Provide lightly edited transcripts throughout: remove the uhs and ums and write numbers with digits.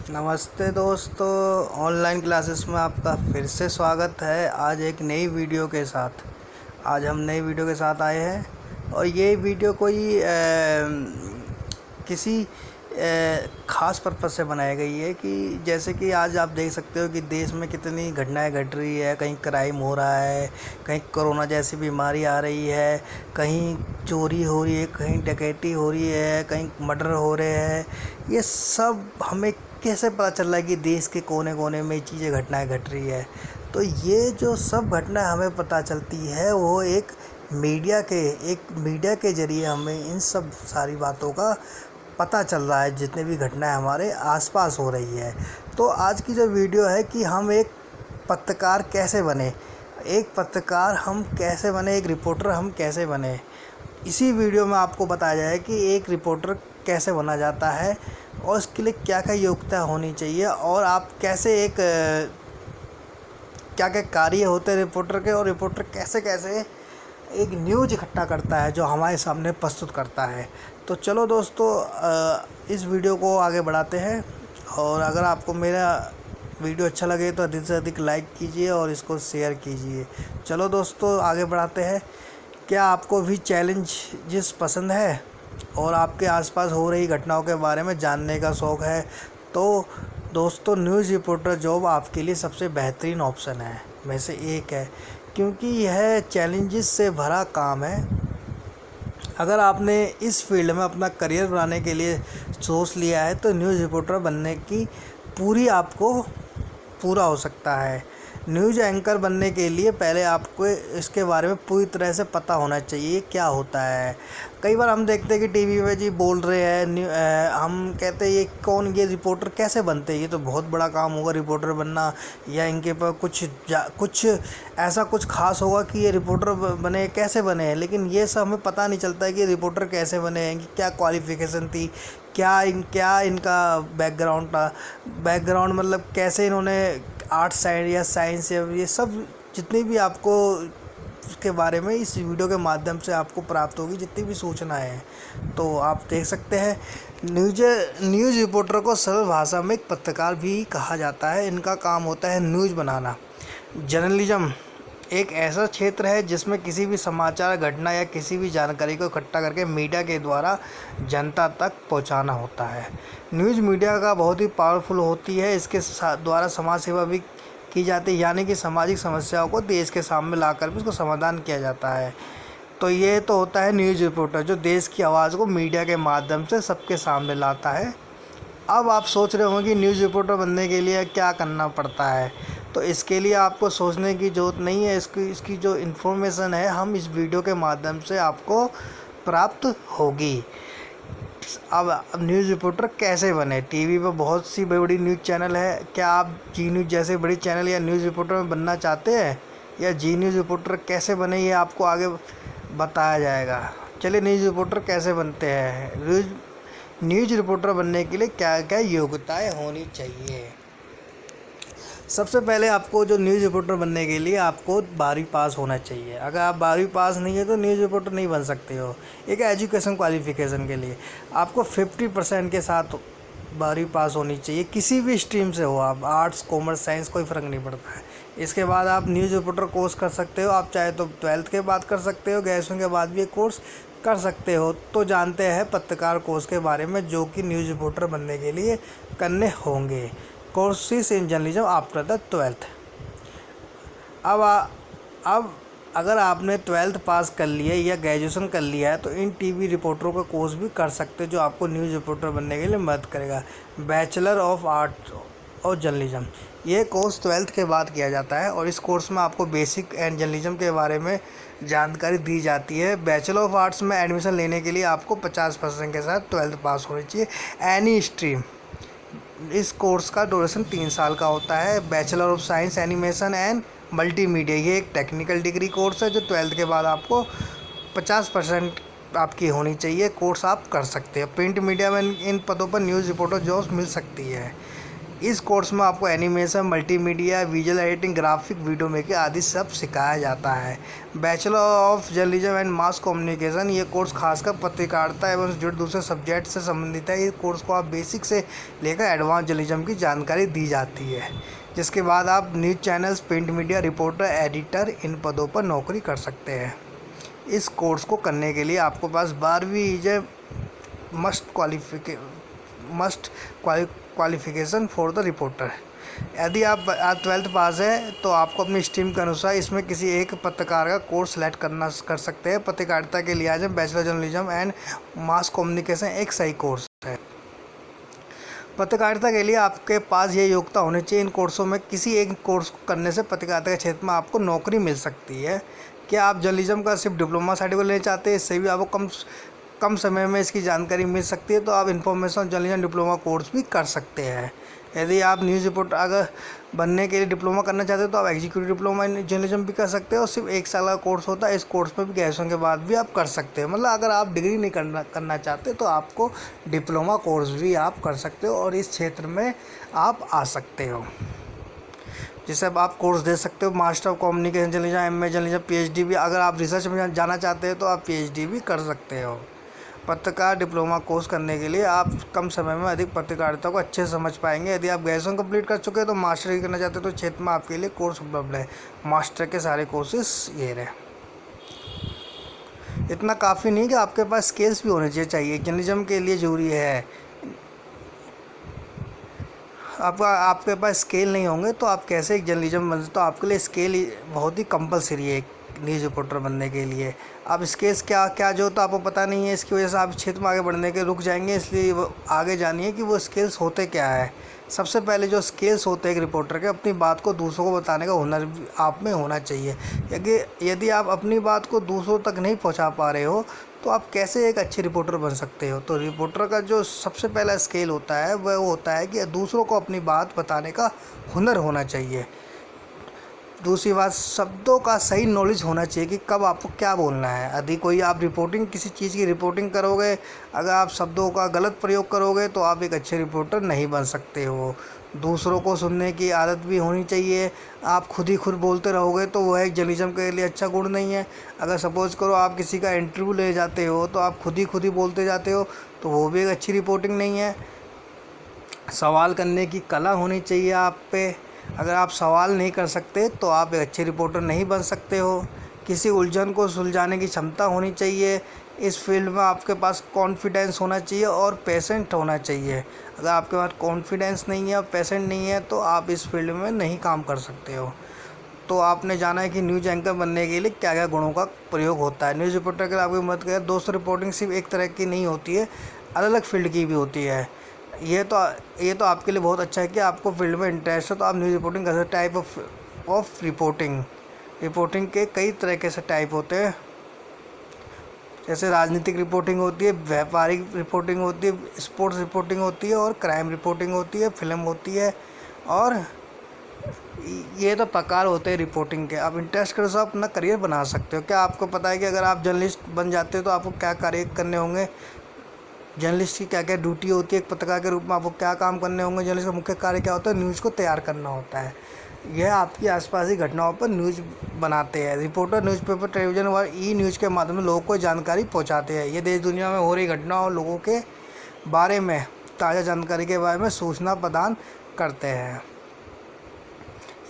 नमस्ते दोस्तों, online classes में आपका फिर से स्वागत है। आज एक नई वीडियो के साथ हम नई वीडियो के साथ आए हैं और ये वीडियो कोई किसी ख़ास पर्पज़ से बनाई गई है कि जैसे कि आज आप देख सकते हो कि देश में कितनी घटनाएं घट रही है। कहीं क्राइम हो रहा है, कहीं कोरोना जैसी बीमारी आ रही है, कहीं चोरी हो रही है, कहीं डकैती हो रही है, कहीं मर्डर हो रहे हैं। ये सब हमें कैसे पता चल रहा है कि देश के कोने कोने में चीज़ें घटनाएं घट रही है। तो ये जो सब घटनाएं हमें पता चलती है वो एक मीडिया के ज़रिए हमें इन सब सारी बातों का पता चल रहा है, जितने भी घटनाएं हमारे आसपास हो रही है। तो आज की जो वीडियो है कि हम एक पत्रकार कैसे बने, एक रिपोर्टर हम कैसे बने। इसी वीडियो में आपको बताया जाए कि एक रिपोर्टर कैसे बना जाता है और उसके लिए क्या क्या योग्यता होनी चाहिए और आप कैसे क्या क्या कार्य होते हैं रिपोर्टर के, और रिपोर्टर कैसे कैसे एक न्यूज़ इकट्ठा करता है जो हमारे सामने प्रस्तुत करता है। तो चलो दोस्तों, इस वीडियो को आगे बढ़ाते हैं। और अगर आपको मेरा वीडियो अच्छा लगे तो अधिक से अधिक लाइक कीजिए और इसको शेयर कीजिए। चलो दोस्तों, आगे बढ़ाते हैं। क्या आपको भी चैलेंजेस पसंद है और आपके आसपास हो रही घटनाओं के बारे में जानने का शौक़ है? तो दोस्तों, न्यूज़ रिपोर्टर जॉब आपके लिए सबसे बेहतरीन ऑप्शन है में से एक है, क्योंकि यह चैलेंजेस से भरा काम है। अगर आपने इस फील्ड में अपना करियर बनाने के लिए सोच लिया है तो न्यूज़ रिपोर्टर बनने की आपको पूरा हो सकता है। न्यूज़ एंकर बनने के लिए पहले आपको इसके बारे में पूरी तरह से पता होना चाहिए क्या होता है। कई बार हम देखते हैं कि टीवी में जी बोल रहे हैं, हम कहते हैं ये रिपोर्टर कैसे बनते हैं, ये तो बहुत बड़ा काम होगा रिपोर्टर बनना, या इनके पर कुछ ऐसा कुछ खास होगा कि ये रिपोर्टर बने, कैसे बने हैं। लेकिन ये सब हमें पता नहीं चलता है कि रिपोर्टर कैसे बने हैं, कि क्या क्वालिफ़िकेशन थी, क्या इनका बैकग्राउंड मतलब कैसे इन्होंने आर्ट्स साइड या साइंस या ये सब जितनी भी आपको उसके बारे में इस वीडियो के माध्यम से आपको प्राप्त होगी, जितनी भी सूचनाएं हैं। तो आप देख सकते हैं, न्यूज़ रिपोर्टर को सरल भाषा में एक पत्रकार भी कहा जाता है। इनका काम होता है न्यूज़ बनाना। जर्नलिज्म एक ऐसा क्षेत्र है जिसमें किसी भी समाचार, घटना या किसी भी जानकारी को इकट्ठा करके मीडिया के द्वारा जनता तक पहुंचाना होता है। न्यूज़ मीडिया का बहुत ही पावरफुल होती है। इसके द्वारा समाज सेवा भी की जाती है, यानी कि सामाजिक समस्याओं को देश के सामने लाकर भी उसको समाधान किया जाता है। तो ये तो होता है न्यूज़ रिपोर्टर, जो देश की आवाज़ को मीडिया के माध्यम से सबके सामने लाता है। अब आप सोच रहे होंगे कि न्यूज़ रिपोर्टर बनने के लिए क्या करना पड़ता है। तो इसके लिए आपको सोचने की ज़रूरत नहीं है। इसकी जो इन्फॉर्मेशन है हम इस वीडियो के माध्यम से आपको प्राप्त होगी। अब न्यूज़ रिपोर्टर कैसे बने। टीवी पर बहुत सी बड़ी बड़ी न्यूज़ चैनल है। क्या आप जी न्यूज़ जैसे बड़ी चैनल या न्यूज़ रिपोर्टर में बनना चाहते हैं, या जी न्यूज़ रिपोर्टर कैसे बने ये आपको आगे बताया जाएगा। चलिए, न्यूज़ रिपोर्टर कैसे बनते हैं। न्यूज़ रिपोर्टर बनने के लिए क्या क्या योग्यताएं होनी चाहिए। सबसे पहले आपको जो न्यूज़ रिपोर्टर बनने के लिए आपको 12वीं पास होना चाहिए। अगर आप 12वीं पास नहीं है तो न्यूज़ रिपोर्टर नहीं बन सकते हो। एक एजुकेशन क्वालिफ़िकेशन के लिए आपको 50% के साथ 12वीं पास होनी चाहिए। किसी भी स्ट्रीम से हो, आप आर्ट्स, कॉमर्स, साइंस, कोई फ़र्क नहीं पड़ता है। इसके बाद आप न्यूज़ रिपोर्टर कोर्स कर सकते हो। आप चाहे तो 12th के बाद कर सकते हो, ग्रेजुएशन के बाद भी एक कोर्स कर सकते हो। तो जानते हैं पत्रकार कोर्स के बारे में, जो कि न्यूज़ रिपोर्टर बनने के लिए करने होंगे। Courses in journalism after the 12th। अब अगर आपने 12th पास कर लिया या ग्रेजुएशन कर लिया है तो इन टीवी रिपोर्टरों का कोर्स भी कर सकते हो, जो आपको न्यूज़ रिपोर्टर बनने के लिए मदद करेगा। बैचलर ऑफ आर्ट और जर्नलिज्म, ये कोर्स 12th के बाद किया जाता है और इस कोर्स में आपको बेसिक एंड जर्नलिज्म के बारे में जानकारी दी जाती है। बैचलर ऑफ आर्ट्स में एडमिशन लेने के लिए आपको 50% के साथ 12th पास होनी चाहिए, एनी स्ट्रीम। इस कोर्स का ड्यूरेशन 3 साल का होता है। Bachelor of science animation and multimedia, ये एक टेक्निकल डिग्री कोर्स है जो 12th के बाद आपको 50% आपकी होनी चाहिए। कोर्स आप कर सकते हैं। प्रिंट मीडिया में इन पदों पर न्यूज़ रिपोर्टर जॉब्स मिल सकती है। इस कोर्स में आपको animation, multimedia, visual editing, graphic, video making आदि सब सिखाया जाता है। Bachelor of journalism and mass communication, ये कोर्स खासकर पत्रकारिता एवं जुड़े दूसरे सब्जेक्ट से संबंधित है। इस कोर्स को आप बेसिक से लेकर एडवांस जर्नलिज्म की जानकारी दी जाती है, जिसके बाद आप news channels, print media, reporter, editor in पदों पर नौकरी कर सकते हैं। इस कोर्स को करने के लिए आपके पास 12वीं is a must qualification for the reporter. यदि आप 12th पास है तो आपको अपनी स्ट्रीम के अनुसार इसमें किसी एक पत्रकार का कोर्स सेलेक्ट कर सकते हैं। पत्रकारिता के लिहाज में bachelor journalism and mass communication एक सही कोर्स है। पत्रकारिता के लिए आपके पास ये योग्यता होनी चाहिए। इन कोर्सों में किसी एक कोर्स को करने से पत्रकारिता के क्षेत्र में आपको नौकरी मिल सकती है। क्या आप जर्नलिज्म का सिर्फ डिप्लोमा सर्टिफिकेट लेना चाहते हैं? इससे भी आपको कम समय में इसकी जानकारी मिल सकती है, तो आप इंफॉर्मेशन जर्नलिज्म डिप्लोमा कोर्स भी कर सकते हैं। यदि आप न्यूज़ रिपोर्टर अगर बनने के लिए डिप्लोमा करना चाहते हो तो आप एग्जीक्यूटिव डिप्लोमा इन जर्नलिज्म भी कर सकते हो, और सिर्फ 1 साल का कोर्स होता है। इस कोर्स में भी ग्रेजुएशन के बाद भी आप कर सकते हैं। मतलब अगर आप डिग्री नहीं करना चाहते तो आपको डिप्लोमा कोर्स भी आप कर सकते हो और इस क्षेत्र में आप आ सकते हो। जिससे आप कोर्स दे सकते हो master of communication journalism, MA journalism, PhD भी। अगर आप रिसर्च में जाना चाहते हैं तो आप पीएचडी भी कर सकते हो। पत्रकार डिप्लोमा कोर्स करने के लिए आप कम समय में अधिक पत्रकारिता को अच्छे से समझ पाएंगे। यदि आप ग्रेजुएशन कंप्लीट कर चुके हैं तो मास्टर डिग्री करना चाहते हैं तो क्षेत्र में आपके लिए कोर्स उपलब्ध है। मास्टर के सारे कोर्सेस ये रहे। इतना काफ़ी नहीं कि आपके पास स्किल्स भी होने चाहिए। जर्नलिज्म के लिए ज़रूरी है। आपके पास स्केल नहीं होंगे तो आप कैसे एक जर्नलिज्म बनते, तो आपके लिए स्केल बहुत ही कंपलसरी है न्यूज़ रिपोर्टर बनने के लिए। अब स्केल्स क्या जो तो आपको पता नहीं है, इसकी वजह से आप क्षेत्र में आगे बढ़ने के रुक जाएंगे। इसलिए वो आगे जानिए कि वो स्किल्स होते क्या है। सबसे पहले जो स्किल्स होते हैं एक रिपोर्टर के, अपनी बात को दूसरों को बताने का हुनर आप में होना चाहिए। यदि आप अपनी बात को दूसरों तक नहीं पहुंचा पा रहे हो तो आप कैसे एक अच्छे रिपोर्टर बन सकते हो। तो रिपोर्टर का जो सबसे पहला स्किल होता है वह होता है कि दूसरों को अपनी बात बताने का हुनर होना चाहिए। दूसरी बात, शब्दों का सही नॉलेज होना चाहिए कि कब आपको क्या बोलना है। यदि कोई आप किसी चीज़ की रिपोर्टिंग करोगे, अगर आप शब्दों का गलत प्रयोग करोगे तो आप एक अच्छे रिपोर्टर नहीं बन सकते हो। दूसरों को सुनने की आदत भी होनी चाहिए। आप खुद बोलते रहोगे तो वह एक जर्नलिज्म के लिए अच्छा गुण नहीं है। अगर सपोज़ करो आप किसी का इंटरव्यू ले जाते हो तो आप खुद ही बोलते जाते हो तो वो भी एक अच्छी रिपोर्टिंग नहीं है। सवाल करने की कला होनी चाहिए आप पे। अगर आप सवाल नहीं कर सकते तो आप एक अच्छे रिपोर्टर नहीं बन सकते हो। किसी उलझन को सुलझाने की क्षमता होनी चाहिए। इस फील्ड में आपके पास कॉन्फिडेंस होना चाहिए और पेशेंट होना चाहिए। अगर आपके पास कॉन्फिडेंस नहीं है और पेशेंट नहीं है तो आप इस फील्ड में नहीं काम कर सकते हो। तो आपने जाना है कि न्यूज़ एंकर बनने के लिए क्या क्या गुणों का प्रयोग होता है। न्यूज़ रिपोर्टर के लिए आपकी मदद करें। दोस्तों, रिपोर्टिंग सिर्फ एक तरह की नहीं होती है, अलग अलग फील्ड की भी होती है। ये तो आपके लिए बहुत अच्छा है कि आपको फील्ड में इंटरेस्ट है तो आप न्यूज़ रिपोर्टिंग कर सकते। टाइप ऑफ रिपोर्टिंग के कई तरह के से टाइप होते हैं। जैसे राजनीतिक रिपोर्टिंग होती है, व्यापारिक रिपोर्टिंग होती है, स्पोर्ट्स रिपोर्टिंग होती है और क्राइम रिपोर्टिंग होती है, फिल्म होती है। और ये तो प्रकार होते हैं रिपोर्टिंग के। आप इंटरेस्ट करो तो आप अपना करियर बना सकते हो। क्या आपको पता है कि अगर आप जर्नलिस्ट बन जाते हो तो आपको क्या कार्य करने होंगे? जर्नलिस्ट की क्या क्या ड्यूटी होती है, एक पत्रकार के रूप में आपको क्या काम करने होंगे? जर्नलिस्ट का मुख्य कार्य क्या होता है? न्यूज़ को तैयार करना होता है। यह आपकी आसपास की घटनाओं पर न्यूज़ बनाते हैं। रिपोर्टर न्यूज़पेपर, टेलीविज़न और ई न्यूज़ के माध्यम से लोगों को जानकारी पहुंचाते हैं। ये देश दुनिया में हो रही घटनाओं और लोगों के बारे में ताज़ा जानकारी के बारे में सूचना प्रदान करते हैं।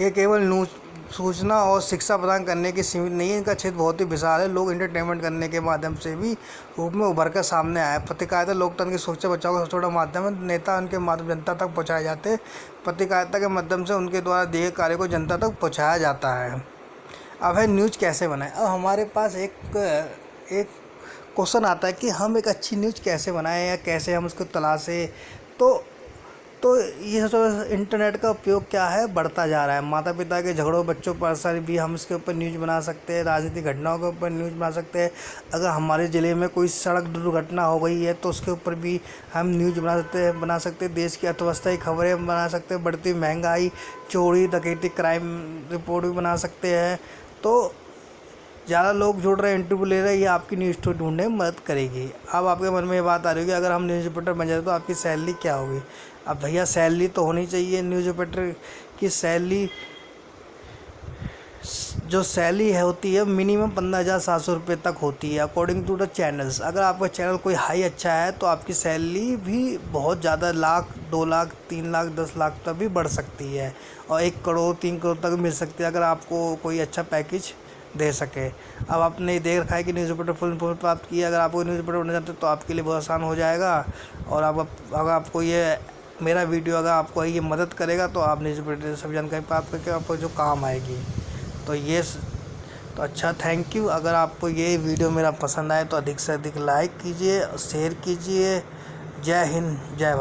ये केवल सूचना और शिक्षा प्रदान करने की सीमित नहीं है, इनका क्षेत्र बहुत ही विशाल है। लोग एंटरटेनमेंट करने के माध्यम से भी रूप में उभर कर सामने आए। पत्रकारिता लोकतंत्र की सुरक्षा बचाव का सबसे छोटा माध्यम है। नेता उनके माध्यम जनता तक पहुंचाए जाते हैं। पत्रकारिता के माध्यम से उनके द्वारा दिए कार्य को जनता तक पहुंचाया जाता है। अब है न्यूज़ कैसे बनाएं। अब हमारे पास एक क्वेश्चन आता है कि हम एक अच्छी न्यूज़ कैसे बनाएं या कैसे हम उसको तलाशें। तो ये सब इंटरनेट का उपयोग क्या है, बढ़ता जा रहा है। माता पिता के झगड़ों, बच्चों पर भी हम इसके ऊपर न्यूज़ बना सकते हैं। राजनीतिक घटनाओं के ऊपर न्यूज़ बना सकते हैं। अगर हमारे ज़िले में कोई सड़क दुर्घटना हो गई है तो उसके ऊपर भी हम न्यूज़ बना सकते हैं। देश की अर्थव्यवस्था की खबरें बना सकते हैं। बढ़ती महंगाई, चोरी डकैती, क्राइम रिपोर्ट भी बना सकते हैं। तो ज़्यादा लोग जुड़ रहे हैं, इंटरव्यू ले रहे हैं, ये आपकी न्यूज़ स्टोरी ढूंढने में मदद करेगी। अब आपके मन में ये बात आ रही होगी अगर हम न्यूज़ रिपोर्टर बन जाते तो आपकी सैलरी क्या होगी। अब भैया सैलरी तो होनी चाहिए, न्यूज़ रिपोर्टर की सैलरी, जो सैलरी है होती है मिनिमम 15,700 रुपये तक होती है अकॉर्डिंग टू द चैनल्स। अगर आपका चैनल कोई हाई अच्छा है तो आपकी सैलरी भी बहुत ज़्यादा, लाख, 2 लाख, 3 लाख, 10 लाख तक भी बढ़ सकती है, और 1 करोड़, 3 करोड़ तक मिल सकती है अगर आपको कोई अच्छा पैकेज दे सके। अब आपने देख रखा है कि न्यूज़ रिपोर्टर फुल इन्फॉर्मेशन प्राप्त की है, अगर आपको न्यूज़ रिपोर्टर बनना चाहते हो तो आपके लिए बहुत आसान हो जाएगा। और अगर आपको ये मेरा वीडियो अगर आपको ये मदद करेगा तो आप न्यूज़ रिपोर्टर से सभी जानकारी प्राप्त करके आपको जो काम आएगी। तो तो अच्छा, थैंक यू। अगर आपको ये वीडियो मेरा पसंद आए तो अधिक से अधिक लाइक कीजिए, शेयर कीजिए। जय हिंद, जय भारत।